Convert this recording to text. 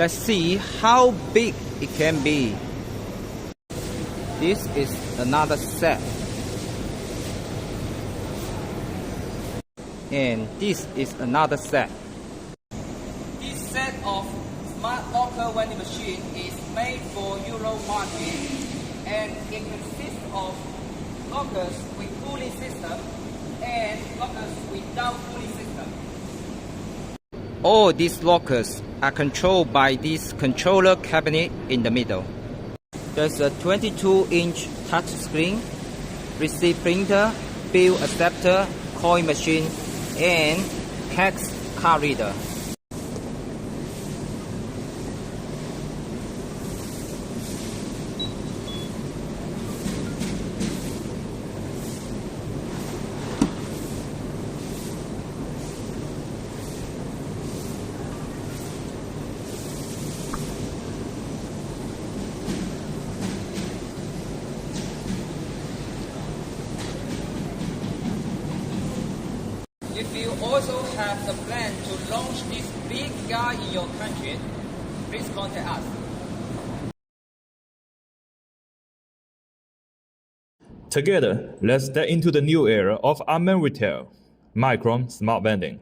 Let's see how big it can be. This is another set. And this is another set. This set of smart locker vending machine is made for Euro market, and it consists of lockers with cooling system and lockers without cooling system. All these lockers are controlled by this controller cabinet in the middle. There's a 22-inch touchscreen, receipt printer, bill acceptor, coin machine, and tax card reader. If you also have the plan to launch this big guy in your country, please contact us. Together, let's step into the new era of unmanned retail, Micron Smart Vending.